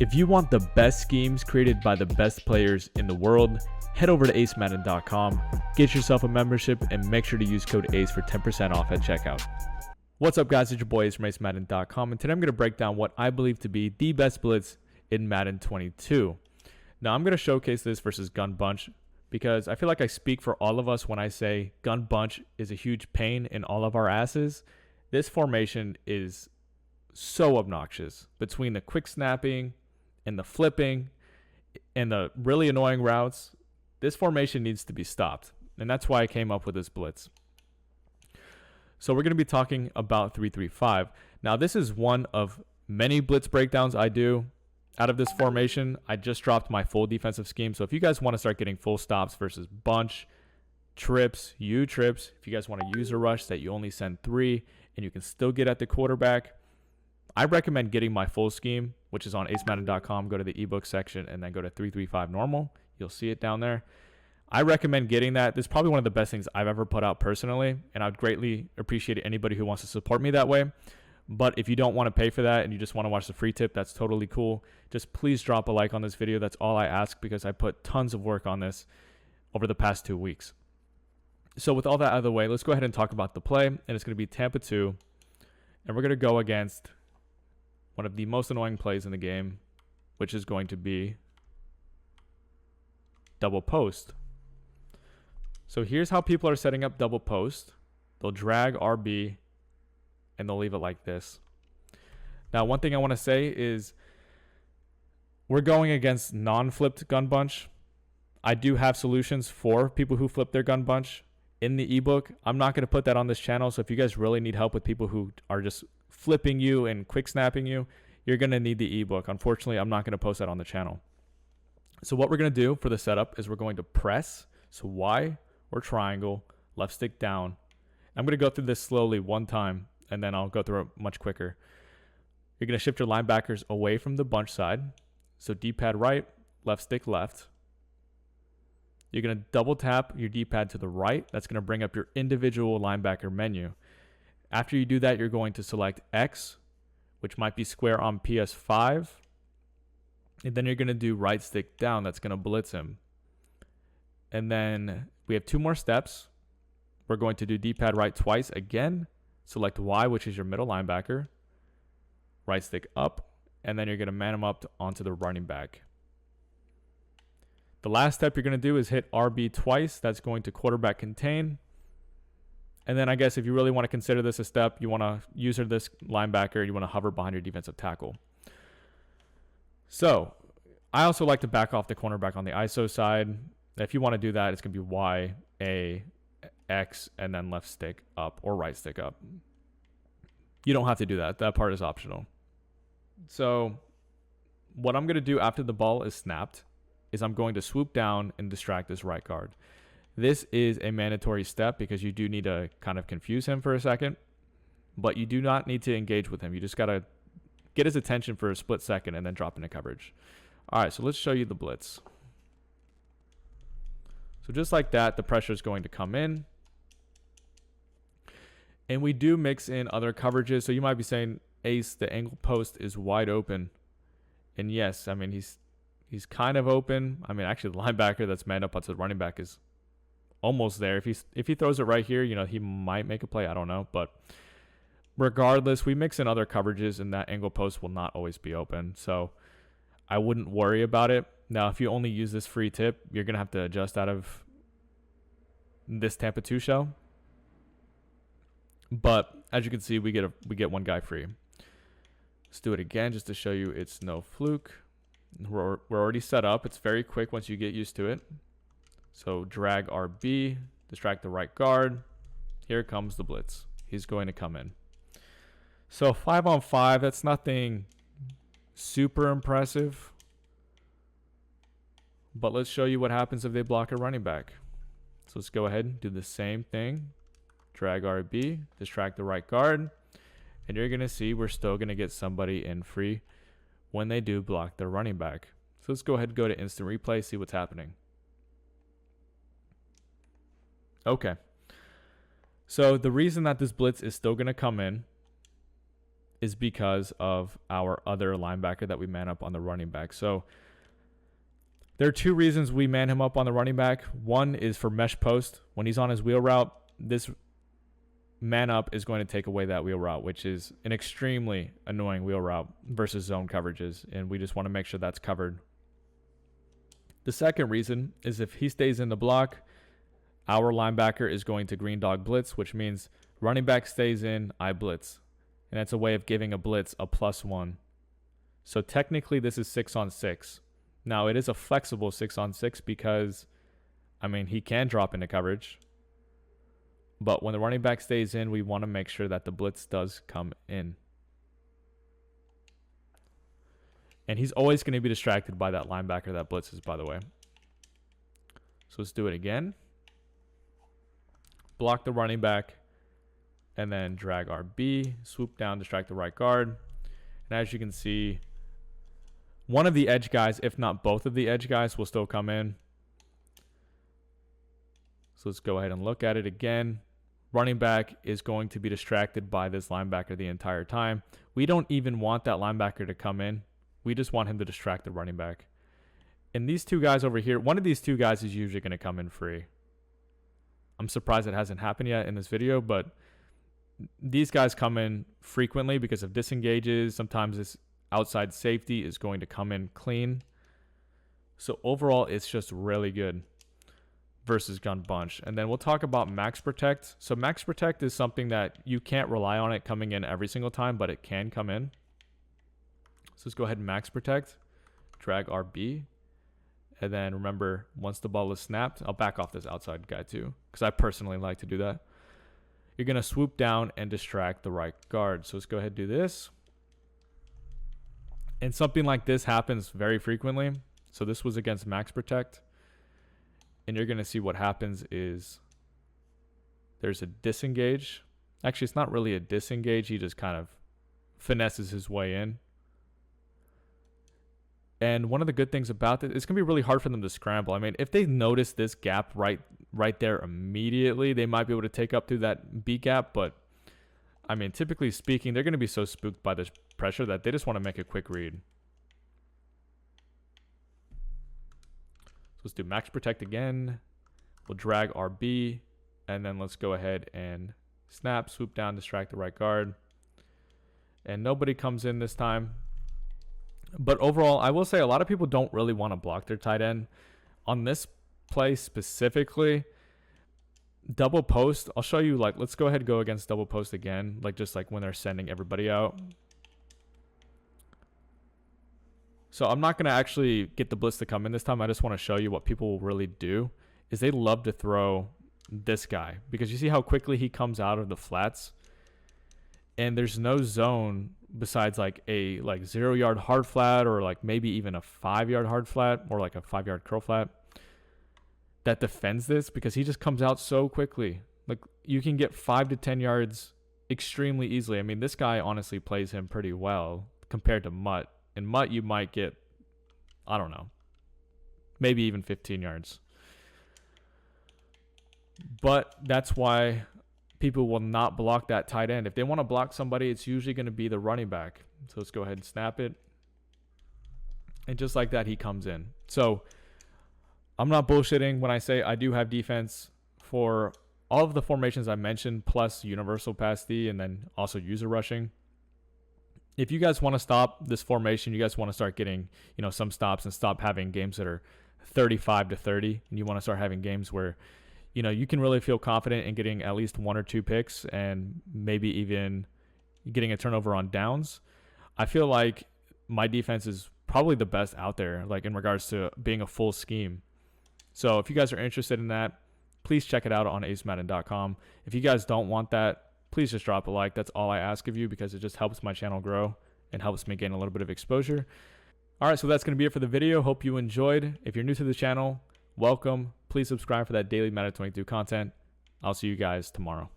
If you want the best schemes created by the best players in the world, head over to acemadden.com, get yourself a membership, and make sure to use code ACE for 10% off at checkout. What's up, guys? It's your boy Ace from acemadden.com, and today I'm going to break down what I believe to be the best blitz in Madden 22. Now, I'm going to showcase this versus Gun Bunch because I feel like I speak for all of us when I say Gun Bunch is a huge pain in all of our asses. This formation is so obnoxious between the quick snapping and the flipping and the really annoying routes. This formation needs to be stopped, and that's why I came up with this blitz. So we're going to be talking about 3-3-5. Now, this is one of many blitz breakdowns I do out of this formation. I just dropped my full defensive scheme, so if you guys want to start getting full stops versus bunch, trips, U-trips, if you guys want to use a rush that you only send 3 and you can still get at the quarterback, I recommend getting my full scheme, which is on acemadden.com. Go to the ebook section and then go to 3-3-5 normal. You'll see it down there. I recommend getting that. This is probably one of the best things I've ever put out personally, and I would greatly appreciate anybody who wants to support me that way. But if you don't want to pay for that and you just want to watch the free tip, that's totally cool. Just please drop a like on this video. That's all I ask because I put tons of work on this over the past 2 weeks. So with all that out of the way, let's go ahead and talk about the play. And it's going to be Tampa 2. And we're going to go against one of the most annoying plays in the game, which is going to be double post. So here's how people are setting up double post. They'll drag RB and they'll leave it like this. Now, one thing I want to say is we're going against non-flipped gun bunch. I do have solutions for people who flip their gun bunch in the ebook. I'm not going to put that on this channel. So if you guys really need help with people who are just flipping you and quick snapping you, you're going to need the ebook. Unfortunately, I'm not going to post that on the channel. So what we're going to do for the setup is we're going to press. So Y or triangle, left stick down. I'm going to go through this slowly one time, and then I'll go through it much quicker. You're going to shift your linebackers away from the bunch side. So D-pad right, left stick left. You're going to double tap your D-pad to the right. That's going to bring up your individual linebacker menu. After you do that, you're going to select X, which might be square on PS5. And then you're going to do right stick down. That's going to blitz him. And then we have 2 more steps. We're going to do D-pad right twice again. Select Y, which is your middle linebacker. Right stick up. And then you're going to man him up onto the running back. The last step you're going to do is hit RB twice. That's going to quarterback contain. And then I guess if you really want to consider this a step, you want to use this linebacker, you want to hover behind your defensive tackle. So I also like to back off the cornerback on the ISO side. If you want to do that, it's going to be Y, A, X, and then left stick up or right stick up. You don't have to do that. That part is optional. So what I'm going to do after the ball is snapped is I'm going to swoop down and distract this right guard. This is a mandatory step because you do need to kind of confuse him for a second, but you do not need to engage with him. You just got to get his attention for a split second and then drop into coverage. All right, so let's show you the blitz. So just like that, the pressure is going to come in. And we do mix in other coverages. So you might be saying, Ace, the angle post is wide open. And yes, I mean, he's kind of open. I mean, actually, the linebacker that's manned up onto the running back is almost there. If he throws it right here, you know, he might make a play. I don't know. But regardless, we mix in other coverages, and that angle post will not always be open. So I wouldn't worry about it. Now, if you only use this free tip, you're going to have to adjust out of this Tampa 2 shell. But as you can see, we get one guy free. Let's do it again just to show you it's no fluke. We're already set up. It's very quick once you get used to it. So drag RB, distract the right guard. Here comes the blitz. He's going to come in. So 5-on-5, that's nothing super impressive. But let's show you what happens if they block a running back. So let's go ahead and do the same thing. Drag RB, distract the right guard. And you're going to see we're still going to get somebody in free when they do block their running back. So let's go ahead and go to instant replay, see what's happening. Okay. So the reason that this blitz is still going to come in is because of our other linebacker that we man up on the running back. So there are two reasons we man him up on the running back. One is for mesh post. When he's on his wheel route, this man up is going to take away that wheel route, which is an extremely annoying wheel route versus zone coverages, and we just want to make sure that's covered. The second reason is if he stays in the block, our linebacker is going to green dog blitz, which means running back stays in, I blitz. And that's a way of giving a blitz a +1. So technically this is 6-on-6. Now it is a flexible 6-on-6 because, I mean, he can drop into coverage. But when the running back stays in, we want to make sure that the blitz does come in. And he's always going to be distracted by that linebacker that blitzes, by the way. So let's do it again. Block the running back. And then drag RB. Swoop down, distract the right guard. And as you can see, one of the edge guys, if not both of the edge guys, will still come in. So let's go ahead and look at it again. Running back is going to be distracted by this linebacker the entire time. We don't even want that linebacker to come in. We just want him to distract the running back. And these two guys over here, one of these two guys is usually going to come in free. I'm surprised it hasn't happened yet in this video, but these guys come in frequently because of disengages. Sometimes this outside safety is going to come in clean. So overall, it's just really good versus gun bunch. And then we'll talk about max protect. So max protect is something that you can't rely on it coming in every single time, but it can come in. So let's go ahead and max protect, drag RB. And then remember, once the ball is snapped, I'll back off this outside guy too, because I personally like to do that. You're going to swoop down and distract the right guard. So let's go ahead and do this. And something like this happens very frequently. So this was against max protect. And you're going to see what happens is there's a disengage. Actually, it's not really a disengage. He just kind of finesses his way in. And one of the good things about it, it's going to be really hard for them to scramble. I mean, if they notice this gap right there immediately, they might be able to take up through that B gap. But, I mean, typically speaking, they're going to be so spooked by this pressure that they just want to make a quick read. So let's do max protect again. We'll drag RB. And then let's go ahead and snap, swoop down, distract the right guard. And nobody comes in this time. But overall, I will say a lot of people don't really want to block their tight end. On this play specifically, double post, I'll show you, like, let's go ahead and go against double post again, like just like when they're sending everybody out. So I'm not going to actually get the blitz to come in this time. I just want to show you what people will really do is they love to throw this guy because you see how quickly he comes out of the flats. And there's no zone besides like a 0-yard hard flat or like maybe even a 5-yard hard flat or like a 5-yard curl flat that defends this because he just comes out so quickly. Like you can get 5 to 10 yards extremely easily. I mean, this guy honestly plays him pretty well compared to Mutt. In Mutt, you might get, I don't know, maybe even 15 yards. But that's why people will not block that tight end. If they want to block somebody, it's usually going to be the running back. So let's go ahead and snap it. And just like that, he comes in. So I'm not bullshitting when I say I do have defense for all of the formations I mentioned, plus universal pass D, and then also user rushing. If you guys want to stop this formation, you guys want to start getting, some stops and stop having games that are 35-30, and you want to start having games where you can really feel confident in getting at least 1 or 2 picks and maybe even getting a turnover on downs. I feel like my defense is probably the best out there, like in regards to being a full scheme. So if you guys are interested in that, please check it out on acemadden.com. If you guys don't want that, please just drop a like. That's all I ask of you because it just helps my channel grow and helps me gain a little bit of exposure. All right, so that's going to be it for the video. Hope you enjoyed. If you're new to the channel, welcome. Please subscribe for that daily Madden 22 content. I'll see you guys tomorrow.